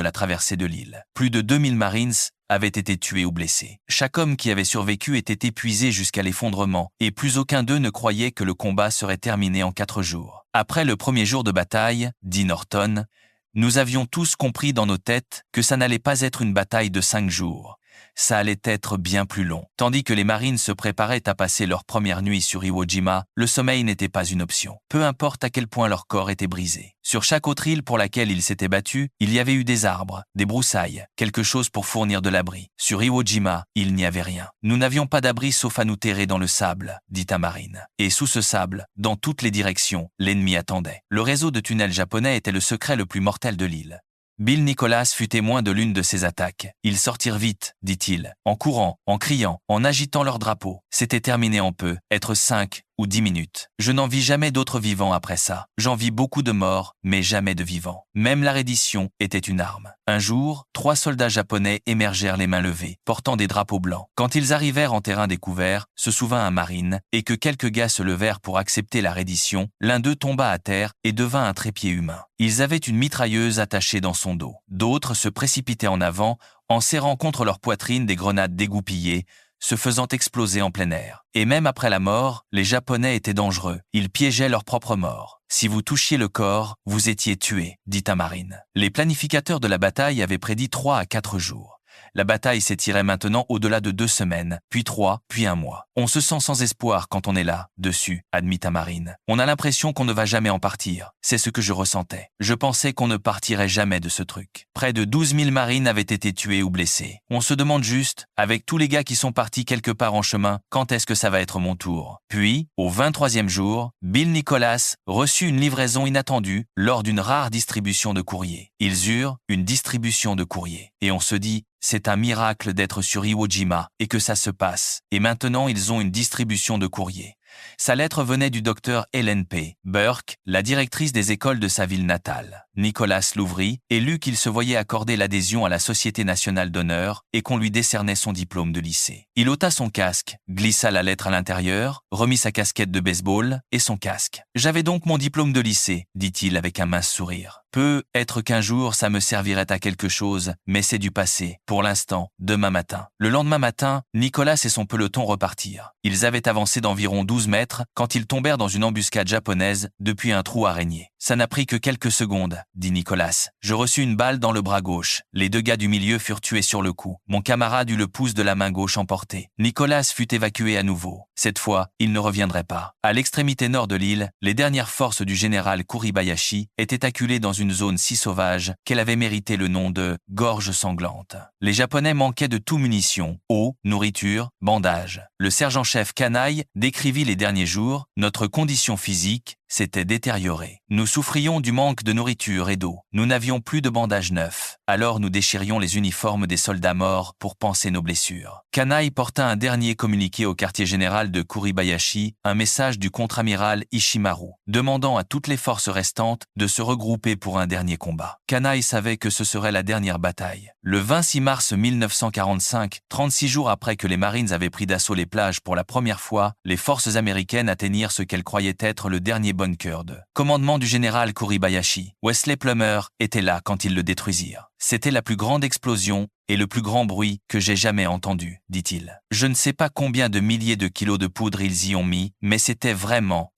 la traversée de l'île. Plus de 2000 Marines avaient été tués ou blessés. Chaque homme qui avait survécu était épuisé jusqu'à l'effondrement, et plus aucun d'eux ne croyait que le combat serait terminé en 4 jours. Après le premier jour de bataille, dit Norton, nous avions tous compris dans nos têtes que ça n'allait pas être une bataille de 5 jours. Ça allait être bien plus long. Tandis que les Marines se préparaient à passer leur première nuit sur Iwo Jima, le sommeil n'était pas une option. Peu importe à quel point leur corps était brisé. Sur chaque autre île pour laquelle ils s'étaient battus, il y avait eu des arbres, des broussailles, quelque chose pour fournir de l'abri. Sur Iwo Jima, il n'y avait rien. Nous n'avions pas d'abri sauf à nous terrer dans le sable, dit un marine. Et sous ce sable, dans toutes les directions, l'ennemi attendait. Le réseau de tunnels japonais était le secret le plus mortel de l'île. Bill Nicholas fut témoin de l'une de ces attaques. Ils sortirent vite, dit-il, en courant, en criant, en agitant leur drapeau. C'était terminé en peu. Être 5 ou 10 minutes. Je n'en vis jamais d'autres vivants après ça. J'en vis beaucoup de morts, mais jamais de vivants. Même la reddition était une arme. Un jour, 3 soldats japonais émergèrent les mains levées, portant des drapeaux blancs. Quand ils arrivèrent en terrain découvert, se souvint un marine, et que quelques gars se levèrent pour accepter la reddition, l'un d'eux tomba à terre et devint un trépied humain. Ils avaient une mitrailleuse attachée dans son dos. D'autres se précipitaient en avant, en serrant contre leur poitrine des grenades dégoupillées, se faisant exploser en plein air. Et même après la mort, les Japonais étaient dangereux. Ils piégeaient leur propre mort. Si vous touchiez le corps, vous étiez tué, dit un marine. Les planificateurs de la bataille avaient prédit 3 à 4 jours. La bataille s'étirait maintenant au-delà de 2 semaines, puis 3, puis 1 mois. On se sent sans espoir quand on est là, dessus, admit un marine. On a l'impression qu'on ne va jamais en partir. C'est ce que je ressentais. Je pensais qu'on ne partirait jamais de ce truc. Près de 12 000 marines avaient été tués ou blessés. On se demande juste, avec tous les gars qui sont partis quelque part en chemin, quand est-ce que ça va être mon tour? Puis, au 23e jour, Bill Nicholas reçut une livraison inattendue lors d'une rare distribution de courrier. Ils eurent une distribution de courrier. Et on se dit, c'est un miracle d'être sur Iwo Jima et que ça se passe. Et maintenant, ils ont une distribution de courrier. Sa lettre venait du docteur Ellen P. Burke, la directrice des écoles de sa ville natale. Nicholas l'ouvrit et lut qu'il se voyait accorder l'adhésion à la Société nationale d'honneur et qu'on lui décernait son diplôme de lycée. Il ôta son casque, glissa la lettre à l'intérieur, remit sa casquette de baseball et son casque. « J'avais donc mon diplôme de lycée », dit-il avec un mince sourire. « Peut-être qu'un jour ça me servirait à quelque chose, mais c'est du passé. Pour l'instant, demain matin. » Le lendemain matin, Nicholas et son peloton repartirent. Ils avaient avancé d'environ 12 mètres quand ils tombèrent dans une embuscade japonaise depuis un trou araignée. « Ça n'a pris que quelques secondes, » dit Nicholas. « Je reçus une balle dans le bras gauche. Les 2 gars du milieu furent tués sur le coup. Mon camarade eut le pouce de la main gauche emporté. Nicholas fut évacué à nouveau. Cette fois, il ne reviendrait pas. À l'extrémité nord de l'île, les dernières forces du général Kuribayashi étaient acculées dans une zone si sauvage qu'elle avait mérité le nom de « gorge sanglante ». Les Japonais manquaient de tout munitions, eau, nourriture, bandages. Le sergent-chef Kanai décrivit les derniers jours « Notre condition physique s'était détériorée. Nous souffrions du manque de nourriture et d'eau. Nous n'avions plus de bandages neufs. Alors nous déchirions les uniformes des soldats morts pour panser nos blessures. » Kanai porta un dernier communiqué au quartier général de Kuribayashi, un message du contre-amiral Ishimaru, demandant à toutes les forces restantes de se regrouper pour un dernier combat. Kanai savait que ce serait la dernière bataille. Le 26 mars 1945, 36 jours après que les Marines avaient pris d'assaut les plages pour la première fois, les forces américaines atteignirent ce qu'elles croyaient être le dernier bunker de commandement du général Kuribayashi. Wesley Plummer était là quand ils le détruisirent. C'était la plus grande explosion et le plus grand bruit que j'ai jamais entendu, dit-il. Je ne sais pas combien de milliers de kilos de poudre ils y ont mis, mais c'était vraiment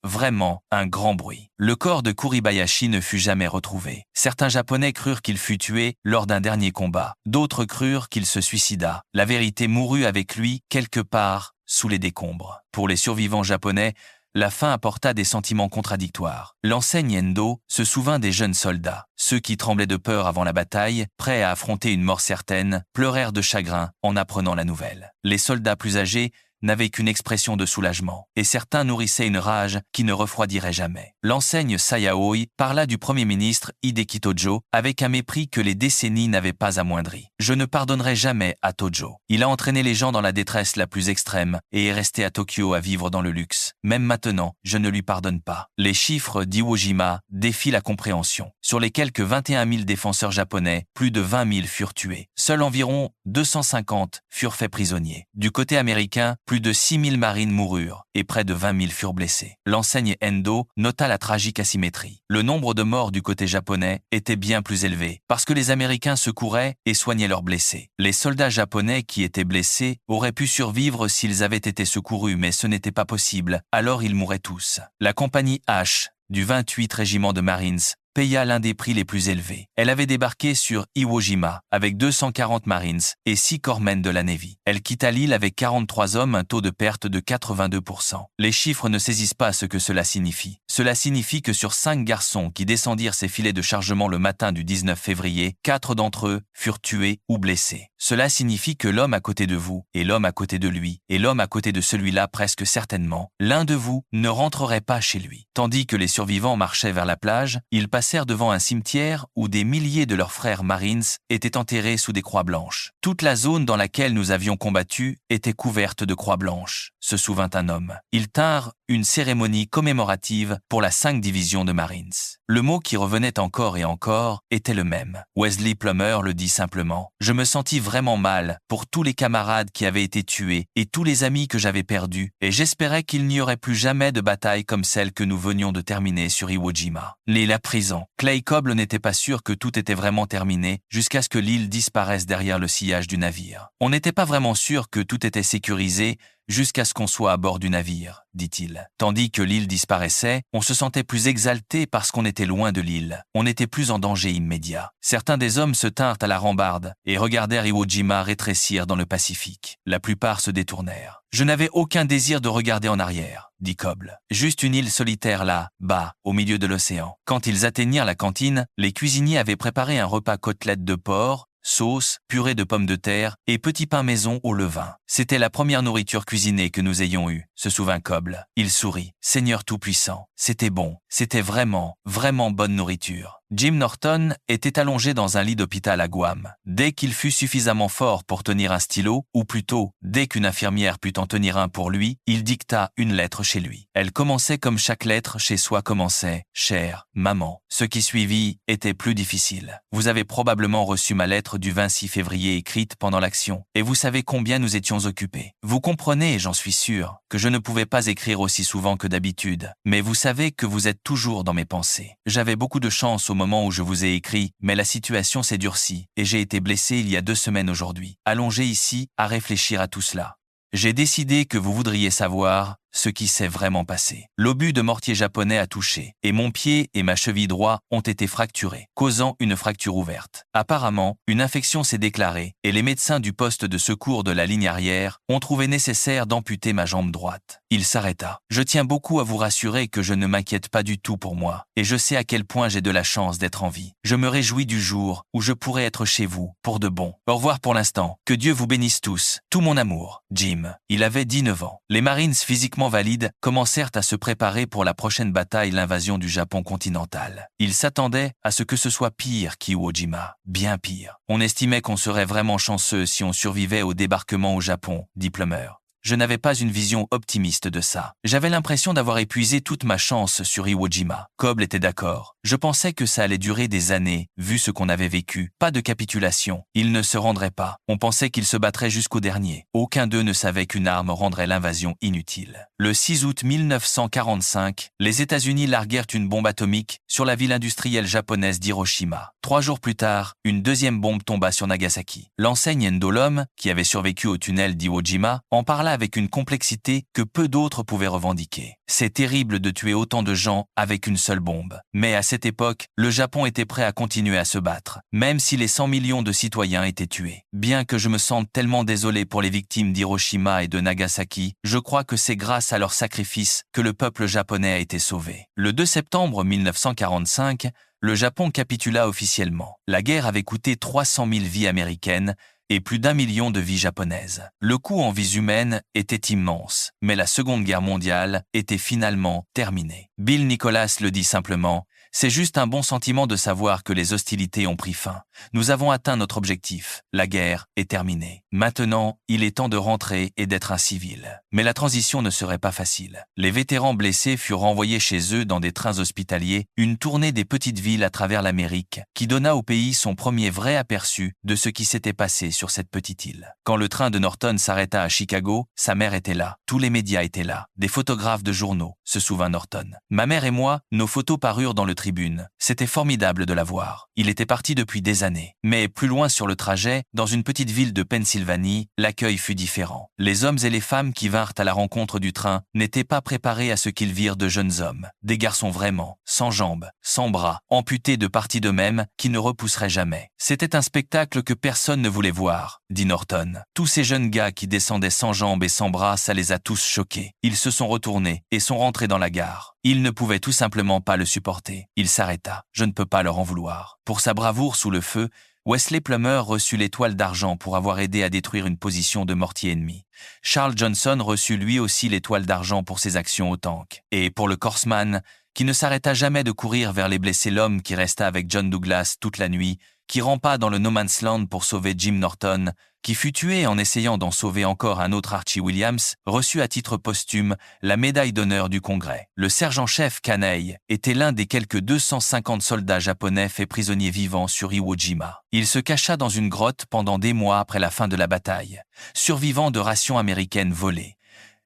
un grand bruit. Le corps de Kuribayashi ne fut jamais retrouvé. Certains Japonais crurent qu'il fut tué lors d'un dernier combat. D'autres crurent qu'il se suicida. La vérité mourut avec lui quelque part sous les décombres. Pour les survivants japonais, la fin apporta des sentiments contradictoires. L'enseigne Endo se souvint des jeunes soldats. Ceux qui tremblaient de peur avant la bataille, prêts à affronter une mort certaine, pleurèrent de chagrin en apprenant la nouvelle. Les soldats plus âgés n'avaient qu'une expression de soulagement, et certains nourrissaient une rage qui ne refroidirait jamais. L'enseigne Sayaoi parla du Premier ministre Hideki Tojo avec un mépris que les décennies n'avaient pas amoindri. « Je ne pardonnerai jamais à Tojo. Il a entraîné les gens dans la détresse la plus extrême et est resté à Tokyo à vivre dans le luxe. Même maintenant, je ne lui pardonne pas. » Les chiffres d'Iwo Jima défient la compréhension. Sur les quelques 21 000 défenseurs japonais, plus de 20 000 furent tués. Seuls environ 250 furent faits prisonniers. Du côté américain, plus de 6 000 marines moururent et près de 20 000 furent blessés. L'enseigne Endo nota la tragique asymétrie. Le nombre de morts du côté japonais était bien plus élevé parce que les Américains secouraient et soignaient leurs blessés. Les soldats japonais qui étaient blessés auraient pu survivre s'ils avaient été secourus, mais ce n'était pas possible, alors ils mouraient tous. La compagnie H du 28 régiment de Marines paya l'un des prix les plus élevés. Elle avait débarqué sur Iwo Jima avec 240 Marines et 6 corpsmen de la Navy. Elle quitta l'île avec 43 hommes, un taux de perte de 82%. Les chiffres ne saisissent pas ce que cela signifie. Cela signifie que sur 5 garçons qui descendirent ces filets de chargement le matin du 19 février, 4 d'entre eux furent tués ou blessés. Cela signifie que l'homme à côté de vous, et l'homme à côté de lui, et l'homme à côté de celui-là presque certainement, l'un de vous ne rentrerait pas chez lui. Tandis que les survivants marchaient vers la plage, ils passaient passèrent devant un cimetière où des milliers de leurs frères Marines étaient enterrés sous des croix blanches. Toute la zone dans laquelle nous avions combattu était couverte de croix blanches, se souvint un homme. Ils tinrent une cérémonie commémorative pour la 5e division de Marines. Le mot qui revenait encore et encore était le même. Wesley Plummer le dit simplement. Je me sentis vraiment mal pour tous les camarades qui avaient été tués et tous les amis que j'avais perdus, et j'espérais qu'il n'y aurait plus jamais de bataille comme celle que nous venions de terminer sur Iwo Jima. La prison. Clay Coble n'était pas sûr que tout était vraiment terminé jusqu'à ce que l'île disparaisse derrière le sillage du navire. On n'était pas vraiment sûr que tout était sécurisé jusqu'à ce qu'on soit à bord du navire, dit-il. Tandis que l'île disparaissait, on se sentait plus exalté parce qu'on était loin de l'île. On n'était plus en danger immédiat. Certains des hommes se tinrent à la rambarde et regardèrent Iwo Jima rétrécir dans le Pacifique. La plupart se détournèrent. Je n'avais aucun désir de regarder en arrière, dit Coble. Juste une île solitaire là, bas, au milieu de l'océan. Quand ils atteignirent la cantine, les cuisiniers avaient préparé un repas côtelette de porc, sauce, purée de pommes de terre et petit pain maison au levain. C'était la première nourriture cuisinée que nous ayons eue, se souvint Coble. Il sourit. Seigneur Tout-Puissant, c'était bon. C'était vraiment, vraiment bonne nourriture. Jim Norton était allongé dans un lit d'hôpital à Guam. Dès qu'il fut suffisamment fort pour tenir un stylo, ou plutôt, dès qu'une infirmière put en tenir un pour lui, il dicta une lettre chez lui. Elle commençait comme chaque lettre chez soi commençait, « Chère maman ». Ce qui suivit était plus difficile. Vous avez probablement reçu ma lettre du 26 février écrite pendant l'action, et vous savez combien nous étions occupés. Vous comprenez, j'en suis sûr, que je ne pouvais pas écrire aussi souvent que d'habitude, mais vous savez que vous êtes toujours dans mes pensées. J'avais beaucoup de chance au moment où je vous ai écrit, mais la situation s'est durcie, et j'ai été blessé il y a 2 semaines aujourd'hui, allongé ici, à réfléchir à tout cela. J'ai décidé que vous voudriez savoir ce qui s'est vraiment passé. L'obus de mortier japonais a touché, et mon pied et ma cheville droit ont été fracturés, causant une fracture ouverte. Apparemment, une infection s'est déclarée, et les médecins du poste de secours de la ligne arrière ont trouvé nécessaire d'amputer ma jambe droite. Il s'arrêta. Je tiens beaucoup à vous rassurer que je ne m'inquiète pas du tout pour moi, et je sais à quel point j'ai de la chance d'être en vie. Je me réjouis du jour où je pourrai être chez vous, pour de bon. Au revoir pour l'instant. Que Dieu vous bénisse tous. Tout mon amour. Jim. Il avait 19 ans. Les Marines physiquement valides commencèrent à se préparer pour la prochaine bataille, l'invasion du Japon continental. Ils s'attendaient à ce que ce soit pire qu'Iwo Jima, bien pire. On estimait qu'on serait vraiment chanceux si on survivait au débarquement au Japon, dit Plummer. Je n'avais pas une vision optimiste de ça. J'avais l'impression d'avoir épuisé toute ma chance sur Iwo Jima. Coble était d'accord. Je pensais que ça allait durer des années, vu ce qu'on avait vécu. Pas de capitulation. Ils ne se rendraient pas. On pensait qu'ils se battraient jusqu'au dernier. Aucun d'eux ne savait qu'une arme rendrait l'invasion inutile. Le 6 août 1945, les États-Unis larguèrent une bombe atomique sur la ville industrielle japonaise d'Hiroshima. 3 jours plus tard, une deuxième bombe tomba sur Nagasaki. L'enseigne Endolom, qui avait survécu au tunnel d'Iwo Jima, en parla avec une complexité que peu d'autres pouvaient revendiquer. C'est terrible de tuer autant de gens avec une seule bombe. Mais à cette époque, le Japon était prêt à continuer à se battre, même si les 100 millions de citoyens étaient tués. Bien que je me sente tellement désolé pour les victimes d'Hiroshima et de Nagasaki, je crois que c'est grâce à leur sacrifice que le peuple japonais a été sauvé. Le 2 septembre 1945, le Japon capitula officiellement. La guerre avait coûté 300 000 vies américaines et plus d'1 million de vies japonaises. Le coût en vies humaines était immense, mais la Seconde Guerre mondiale était finalement terminée. Bill Nicholas le dit simplement, « C'est juste un bon sentiment de savoir que les hostilités ont pris fin. Nous avons atteint notre objectif. La guerre est terminée. Maintenant, il est temps de rentrer et d'être un civil. » Mais la transition ne serait pas facile. Les vétérans blessés furent renvoyés chez eux dans des trains hospitaliers, une tournée des petites villes à travers l'Amérique, qui donna au pays son premier vrai aperçu de ce qui s'était passé sur cette petite île. Quand le train de Norton s'arrêta à Chicago, sa mère était là. Tous les médias étaient là. Des photographes de journaux, se souvint Norton. Ma mère et moi, nos photos parurent dans le Tribune. C'était formidable de la voir. Il était parti depuis des années. Mais plus loin sur le trajet, dans une petite ville de Pennsylvanie, l'accueil fut différent. Les hommes et les femmes qui vinrent à la rencontre du train n'étaient pas préparés à ce qu'ils virent de jeunes hommes. Des garçons vraiment, sans jambes, sans bras, amputés de parties d'eux-mêmes qui ne repousseraient jamais. C'était un spectacle que personne ne voulait voir, dit Norton. Tous ces jeunes gars qui descendaient sans jambes et sans bras, ça les a tous choqués. Ils se sont retournés et sont rentrés dans la gare. Ils ne pouvaient tout simplement pas le supporter. Il s'arrêta. Je ne peux pas leur en vouloir. Pour sa bravoure sous le feu, Wesley Plummer reçut l'étoile d'argent pour avoir aidé à détruire une position de mortier ennemi. Charles Johnson reçut lui aussi l'étoile d'argent pour ses actions au tank. Et pour le Corpsman, qui ne s'arrêta jamais de courir vers les blessés, l'homme qui resta avec John Douglas toute la nuit, qui rampa dans le No Man's Land pour sauver Jim Norton, qui fut tué en essayant d'en sauver encore un autre, Archie Williams, reçut à titre posthume la médaille d'honneur du Congrès. Le sergent-chef Kanei était l'un des quelques 250 soldats japonais faits prisonniers vivants sur Iwo Jima. Il se cacha dans une grotte pendant des mois après la fin de la bataille, survivant de rations américaines volées.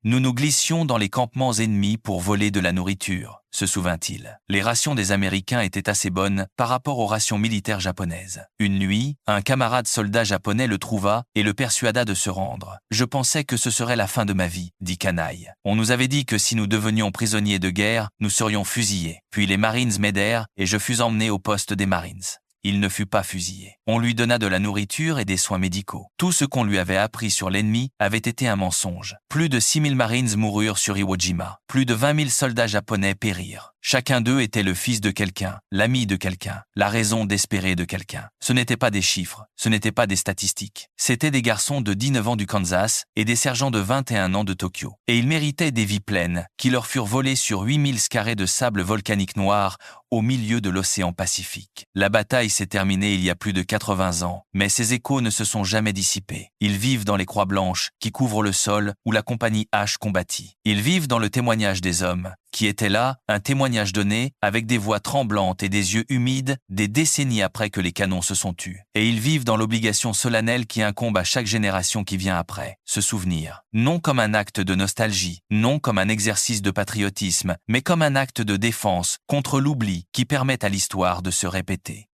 Nous nous glissions dans les campements ennemis pour voler de la nourriture, se souvint-il. Les rations des Américains étaient assez bonnes par rapport aux rations militaires japonaises. Une nuit, un camarade soldat japonais le trouva et le persuada de se rendre. « Je pensais que ce serait la fin de ma vie, » dit Kanai. « On nous avait dit que si nous devenions prisonniers de guerre, nous serions fusillés. Puis les Marines m'aidèrent et je fus emmené au poste des Marines. » Il ne fut pas fusillé. On lui donna de la nourriture et des soins médicaux. Tout ce qu'on lui avait appris sur l'ennemi avait été un mensonge. Plus de 6000 Marines moururent sur Iwo Jima. Plus de 20 000 soldats japonais périrent. Chacun d'eux était le fils de quelqu'un, l'ami de quelqu'un, la raison d'espérer de quelqu'un. Ce n'étaient pas des chiffres, ce n'étaient pas des statistiques. C'étaient des garçons de 19 ans du Kansas et des sergents de 21 ans de Tokyo. Et ils méritaient des vies pleines, qui leur furent volées sur 8000 carrés de sable volcanique noir au milieu de l'océan Pacifique. La bataille s'est terminée il y a plus de 80 ans, mais ces échos ne se sont jamais dissipés. Ils vivent dans les croix blanches qui couvrent le sol où la compagnie H combattit. Ils vivent dans le témoignage des hommes qui étaient là, un témoignage donné avec des voix tremblantes et des yeux humides des décennies après que les canons se sont tus. Et ils vivent dans l'obligation solennelle qui incombe à chaque génération qui vient après, se souvenir. Non comme un acte de nostalgie, non comme un exercice de patriotisme, mais comme un acte de défense contre l'oubli qui permet à l'histoire de se répéter.